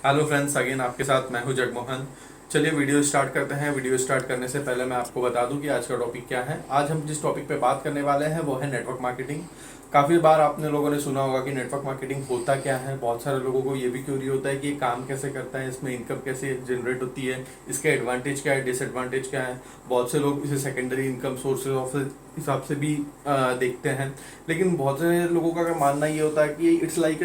Hello friends, again आपके साथ मैं हूं जगमोहन। चलिए वीडियो स्टार्ट करते हैं। वीडियो स्टार्ट करने से पहले मैं आपको बता दूं कि आज का टॉपिक क्या है। आज हम जिस टॉपिक पे बात करने वाले हैं वो है नेटवर्क मार्केटिंग। काफ़ी बार आपने लोगों ने सुना होगा कि नेटवर्क मार्केटिंग होता क्या है। बहुत सारे लोगों को ये भी क्यूरी होता है कि ये काम कैसे करता है, इसमें इनकम कैसे जनरेट होती है, इसके एडवांटेज क्या है, डिसएडवांटेज क्या है। बहुत से लोग इसे सेकेंडरी इनकम सोर्सेज ऑफ हिसाब से भी देखते हैं। लेकिन बहुत से लोगों का मानना ये होता है कि इट्स लाइक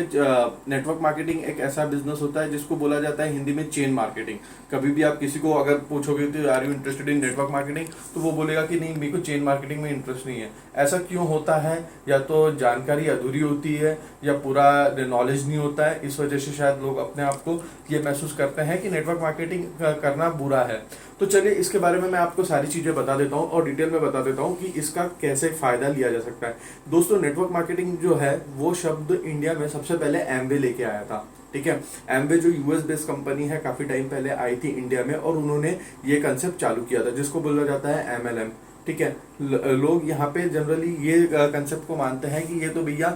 नेटवर्क मार्केटिंग एक ऐसा बिजनेस होता है जिसको बोला जाता है हिंदी में चेन मार्केटिंग। कभी भी आप किसी को अगर पूछोगे तो are you interested in network marketing, तो वो बोलेगा कि नहीं, मेरे को चेन मार्केटिंग में इंटरेस्ट नहीं है। ऐसा क्यों होता है? या तो जानकारी अधूरी होती है या पूरा नॉलेज नहीं होता है। इस वजह से शायद लोग अपने आप को ये महसूस करते हैं कि नेटवर्क मार्केटिंग करना बुरा है। तो चलिए इसके बारे में मैं आपको सारी चीज़ें बता देता हूँ और डिटेल में बता देता हूँ कि इसका कैसे फ़ायदा लिया जा सकता है। दोस्तों, नेटवर्क मार्केटिंग जो है वो शब्द इंडिया में सबसे पहले एमवे लेके आया था। ठीक है, एमवे जो यूएस बेस्ड कंपनी है, काफ़ी टाइम पहले आई थी इंडिया में और उन्होंने ये कंसेप्ट चालू किया था जिसको बोला जाता है एमएलएम। ठीक है, लोग यहाँ पे जनरली ये कंसेप्ट को मानते हैं कि ये तो भैया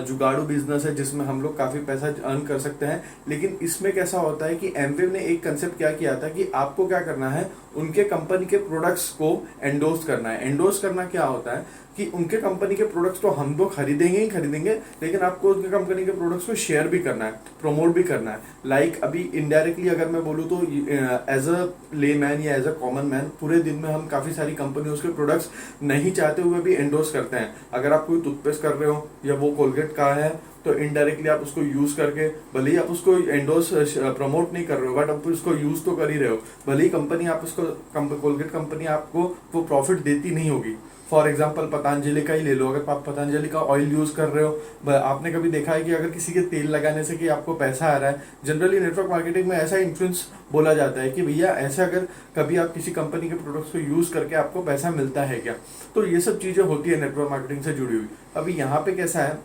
जुगाड़ू बिजनेस है जिसमें हम लोग काफ़ी पैसा अर्न कर सकते हैं। लेकिन इसमें कैसा होता है कि एमवे ने एक कंसेप्ट क्या किया था कि आपको क्या करना है, उनके कंपनी के प्रोडक्ट्स को एंडोर्स करना है। एंडोर्स करना क्या होता है कि उनके कंपनी के प्रोडक्ट्स तो हम लोग खरीदेंगे ही खरीदेंगे, लेकिन आपको उनके कंपनी के प्रोडक्ट्स को शेयर भी करना है, प्रमोट भी करना है। लाइक अभी इनडायरेक्टली अगर मैं बोलूँ तो एज अ ले मैन या एज अ कॉमन मैन पूरे दिन में हम काफ़ी सारी कंपनियों के प्रोडक्ट्स नहीं चाहते हुए भी एंडोर्स करते हैं। अगर आप कोई टूथपेस्ट कर रहे हो या वो कोलगेट का है, तो इनडायरेक्टली आप उसको यूज करके, भले ही आप उसको एंडोर्स प्रमोट नहीं कर रहे हो बट आप उसको यूज तो कर ही रहे हो। भले ही कंपनी आप उसको कोलगेट कंपनी आपको वो प्रॉफिट देती नहीं होगी। फॉर एग्जाम्पल पतंजलि का ही ले लो। अगर आप पतंजलि का ऑयल यूज कर रहे हो, आपने कभी देखा है कि अगर किसी के तेल लगाने से कि आपको पैसा आ रहा है? जनरली नेटवर्क मार्केटिंग में ऐसा इन्फ्लुएंस बोला जाता है कि भैया ऐसा अगर कभी आप किसी कंपनी के प्रोडक्ट्स को यूज करके आपको पैसा मिलता है क्या। तो ये सब चीजें होती है नेटवर्क मार्केटिंग से जुड़ी हुई। अभी यहाँ पे कैसा है,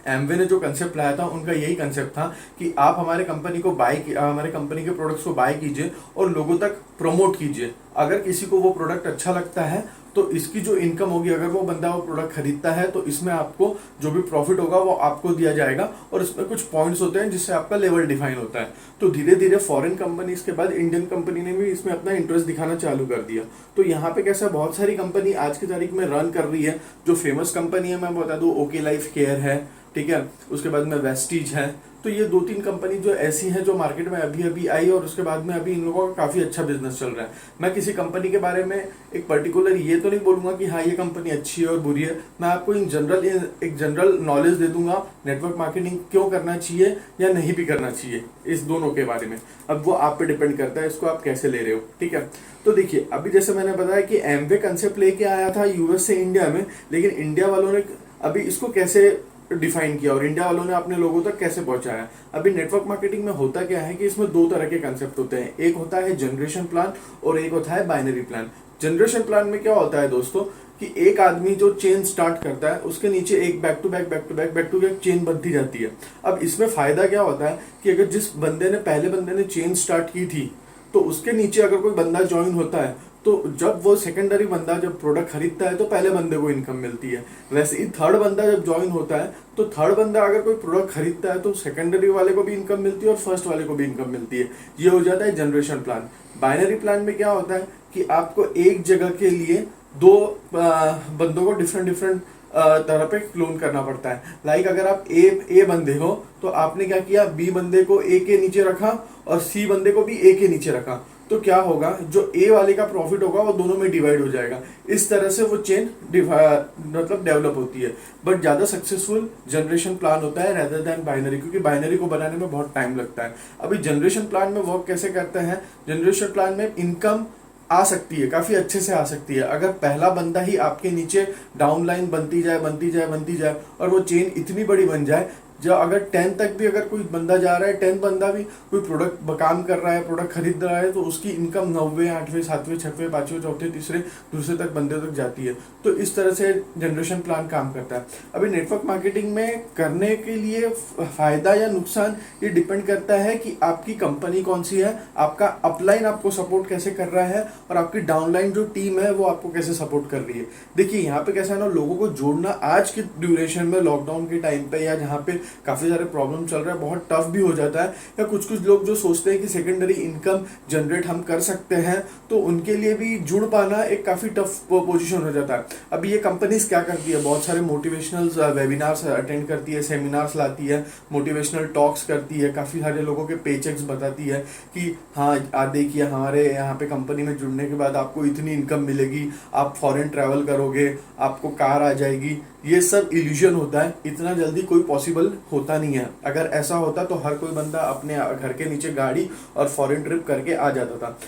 एमवे ने जो कंसेप्ट लाया था उनका यही कंसेप्ट था कि आप हमारे कंपनी को हमारे कंपनी के प्रोडक्ट्स को बाय कीजिए और लोगों तक प्रमोट कीजिए। अगर किसी को वो प्रोडक्ट अच्छा लगता है तो इसकी जो इनकम होगी, अगर वो बंदा वो प्रोडक्ट खरीदता है तो इसमें आपको जो भी प्रॉफिट होगा वो आपको दिया जाएगा और इसमें कुछ पॉइंट्स होते हैं जिससे आपका लेवल डिफाइन होता है। तो धीरे धीरे फॉरेन कंपनीज के बाद इंडियन कंपनी ने भी इसमें अपना इंटरेस्ट दिखाना चालू कर दिया। तो यहाँ पे कैसा, बहुत सारी कंपनी आज की तारीख में रन कर रही है। जो फेमस कंपनी है मैं बता दूं, ओके लाइफ केयर है, ठीक है, उसके बाद में वेस्टीज है। तो ये दो तीन कंपनी जो ऐसी हैं जो मार्केट में अभी अभी आई और उसके बाद में अभी इन लोगों का काफ़ी अच्छा बिजनेस चल रहा है। मैं किसी कंपनी के बारे में एक पर्टिकुलर ये तो नहीं बोलूँगा कि हाँ ये कंपनी अच्छी है और बुरी है। मैं आपको इन जनरल एक जनरल नॉलेज दे दूंगा नेटवर्क मार्केटिंग क्यों करना चाहिए या नहीं भी करना चाहिए, इस दोनों के बारे में। अब वो आप पे डिपेंड करता है इसको आप कैसे ले रहे हो। ठीक है, तो देखिए अभी जैसे मैंने बताया कि एमवे कंसेप्ट लेके आया था यूएस से इंडिया में, लेकिन इंडिया वालों ने अभी इसको कैसे डिफाइन किया और इंडिया वालों ने अपने लोगों तक कैसे पहुंचाया। अभी नेटवर्क मार्केटिंग में होता क्या है कि इसमें दो तरह के कंसेप्ट होते हैं। एक होता है जनरेशन प्लान और एक होता है बाइनरी प्लान। जनरेशन प्लान में क्या होता है दोस्तों कि एक आदमी जो चेन स्टार्ट करता है उसके नीचे एक बैक टू बैक चेन बनती जाती है। अब इसमें फायदा क्या होता है कि अगर जिस पहले बंदे ने चेन स्टार्ट की थी तो उसके नीचे अगर कोई बंदा ज्वाइन होता है तो जब वो सेकेंडरी बंदा जब प्रोडक्ट खरीदता है तो पहले बंदे को इनकम मिलती है। वैसे ही थर्ड बंदा जब ज्वाइन होता है तो थर्ड बंदा अगर कोई प्रोडक्ट खरीदता है तो सेकेंडरी वाले को भी इनकम मिलती है और फर्स्ट वाले को भी इनकम मिलती है। ये हो जाता है जनरेशन प्लान। बाइनरी प्लान में क्या होता है कि आपको एक जगह के लिए दो बंदों को डिफरेंट तरह पे क्लोन करना पड़ता है। लाइक अगर आप ए बंदे हो तो आपने क्या किया, बी बंदे को ए के नीचे रखा और सी बंदे को भी ए के नीचे रखा। तो क्या होगा, जो ए वाले का प्रॉफिट होगा वो दोनों में डिवाइड हो जाएगा। इस तरह से वो चेन मतलब डेवलप होती है। बट ज़्यादा सक्सेसफुल जनरेशन प्लान होता है रेदर देन बाइनरी, क्योंकि बाइनरी को बनाने में बहुत टाइम लगता है। अभी जनरेशन प्लान में वर्क कैसे करते हैं, जनरेशन प्लान में इनकम आ सकती है, काफ़ी अच्छे से आ सकती है अगर पहला बंदा ही आपके नीचे डाउनलाइन बनती जाए और वो चेन इतनी बड़ी बन जाए जो अगर 10 तक भी अगर कोई बंदा जा रहा है, 10 बंदा भी कोई प्रोडक्ट काम कर रहा है, प्रोडक्ट खरीद रहा है, तो उसकी इनकम 9वें 8वें 7वें 6वें 5वें 4थे तीसरे दूसरे तक बंदे तक जाती है। तो इस तरह से जनरेशन प्लान काम करता है। अभी नेटवर्क मार्केटिंग में करने के लिए फायदा या नुकसान ये डिपेंड करता है कि आपकी कंपनी कौन सी है, आपका अपलाइन आपको सपोर्ट कैसे कर रहा है और आपकी डाउनलाइन जो टीम है वो आपको कैसे सपोर्ट कर रही है। देखिए यहाँ पे कैसा है ना, लोगों को जोड़ना आज के ड्यूरेशन में लॉकडाउन के टाइम पे या जहाँ पे काफ़ी सारे प्रॉब्लम चल रहा है, बहुत टफ भी हो जाता है। या कुछ कुछ लोग जो सोचते हैं कि सेकेंडरी इनकम जनरेट हम कर सकते हैं, तो उनके लिए भी जुड़ पाना एक काफ़ी टफ पोजीशन हो जाता है। अभी ये कंपनीज क्या करती है, बहुत सारे मोटिवेशनल वेबिनार्स अटेंड करती है, सेमिनार्स लाती है, मोटिवेशनल टॉक्स करती है, काफ़ी सारे लोगों के पे चेक्स बताती है कि हाँ आप देखिए हमारे यहाँ पे कंपनी में जुड़ने के बाद आपको इतनी इनकम मिलेगी, आप फॉरेन ट्रैवल करोगे, आपको कार आ जाएगी। ये सब इल्यूजन होता है, इतना जल्दी कोई पॉसिबल होता नहीं है। अगर ऐसा होता तो हर कोई बंदा अपने घर के नीचे गाड़ी और फॉरेन ट्रिप करके आ जाता था।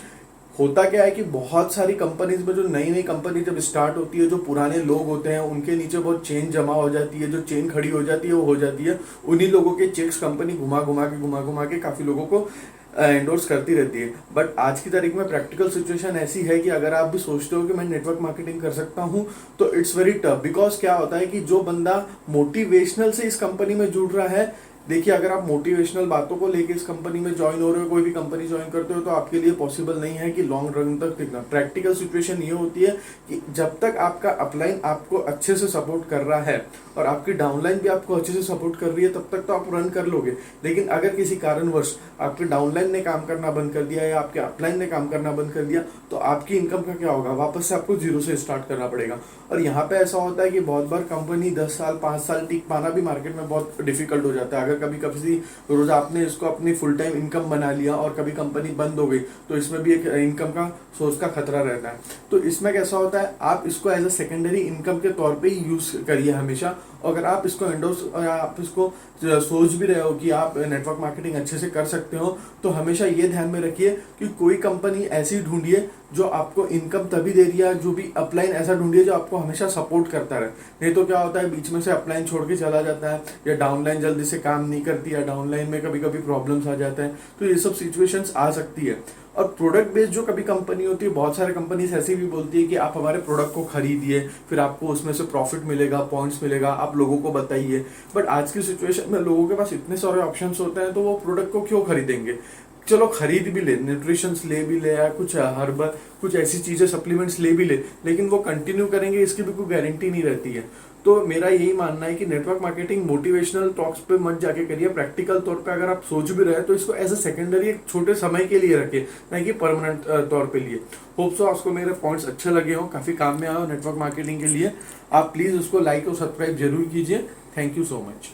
होता क्या है कि बहुत सारी कंपनीज में जो नई नई कंपनी जब स्टार्ट होती है, जो पुराने लोग होते हैं उनके नीचे बहुत चेन जमा हो जाती है, जो चेन खड़ी हो जाती है वो हो जाती है उन्हीं लोगों के चेक्स कंपनी घुमा घुमा के काफ़ी लोगों को एंडोर्स करती रहती है। बट आज की तारीख में प्रैक्टिकल सिचुएशन ऐसी है कि अगर आप भी सोचते हो कि मैं नेटवर्क मार्केटिंग कर सकता हूं, तो इट्स वेरी टफ। बिकॉज क्या होता है कि जो बंदा मोटिवेशनल से इस कंपनी में जुड़ रहा है, देखिए अगर आप मोटिवेशनल बातों को लेके इस कंपनी में ज्वाइन हो रहे हो, कोई भी कंपनी ज्वाइन करते हो, तो आपके लिए पॉसिबल नहीं है कि लॉन्ग रन तक टिकना। प्रैक्टिकल सिचुएशन ये होती है कि जब तक आपका अपलाइन आपको अच्छे से सपोर्ट कर रहा है और आपकी डाउनलाइन भी आपको अच्छे से सपोर्ट कर रही है, तब तक तो आप रन कर लोगे। लेकिन अगर किसी कारणवश आपके डाउनलाइन ने काम करना बंद कर दिया या आपके अपलाइन ने काम करना बंद कर दिया, तो आपकी इनकम का क्या होगा, वापस से आपको जीरो से स्टार्ट करना पड़ेगा। और यहाँ पे ऐसा होता है कि बहुत बार कंपनी 10 साल 5 साल टिक पाना भी मार्केट में बहुत डिफिकल्ट हो जाता है। अगर कभी कभी रोज आपने इसको अपनी फुल टाइम इनकम बना लिया और कभी कंपनी बंद हो गई, तो इसमें भी एक इनकम का सोर्स का खतरा रहता है। तो इसमें कैसा होता है, आप इसको एज अ सेकेंडरी इनकम के तौर पे ही यूज करिए हमेशा। अगर आप इसको एंडोर्स या आप इसको सोच भी रहे हो कि आप नेटवर्क मार्केटिंग अच्छे से कर सकते हो, तो हमेशा ये ध्यान में रखिए कि कोई कंपनी ऐसी ढूंढिए जो आपको इनकम तभी दे रही है, जो भी अपलाइन ऐसा ढूंढिए जो आपको हमेशा सपोर्ट करता रहे। नहीं तो क्या होता है, बीच में से अपलाइन छोड़ के चला जाता है, या डाउनलाइन जल्दी से काम नहीं करती, या डाउनलाइन में कभी कभी प्रॉब्लम्स आ जाते हैं। तो ये सब सिचुएशंस आ सकती है। और प्रोडक्ट बेस्ड जो कभी कंपनी होती है, बहुत सारे कंपनीज ऐसी भी बोलती है कि आप हमारे प्रोडक्ट को खरीदिए, फिर आपको उसमें से प्रॉफिट मिलेगा, पॉइंट्स मिलेगा, आप लोगों को बताइए। बट आज की सिचुएशन में लोगों के पास इतने सारे ऑप्शंस होते हैं, तो वो प्रोडक्ट को क्यों खरीदेंगे। चलो खरीद भी ले, न्यूट्रिशंस ले भी ले, या कुछ हर्बल कुछ ऐसी चीजें सप्लीमेंट्स ले भी ले, लेकिन वो कंटिन्यू करेंगे इसकी भी कोई गारंटी नहीं रहती है। तो मेरा यही मानना है कि नेटवर्क मार्केटिंग मोटिवेशनल टॉक्स पे मत जाके करिए। प्रैक्टिकल तौर पे अगर आप सोच भी रहे तो इसको एज अ सेकेंडरी एक छोटे समय के लिए रखिए, ना कि परमानेंट तौर पे लिए। होप सो आपको मेरे पॉइंट्स अच्छे लगे हो, काफी काम में आए हो नेटवर्क मार्केटिंग के लिए। आप प्लीज उसको लाइक और सब्सक्राइब जरूर कीजिए। Thank you so much.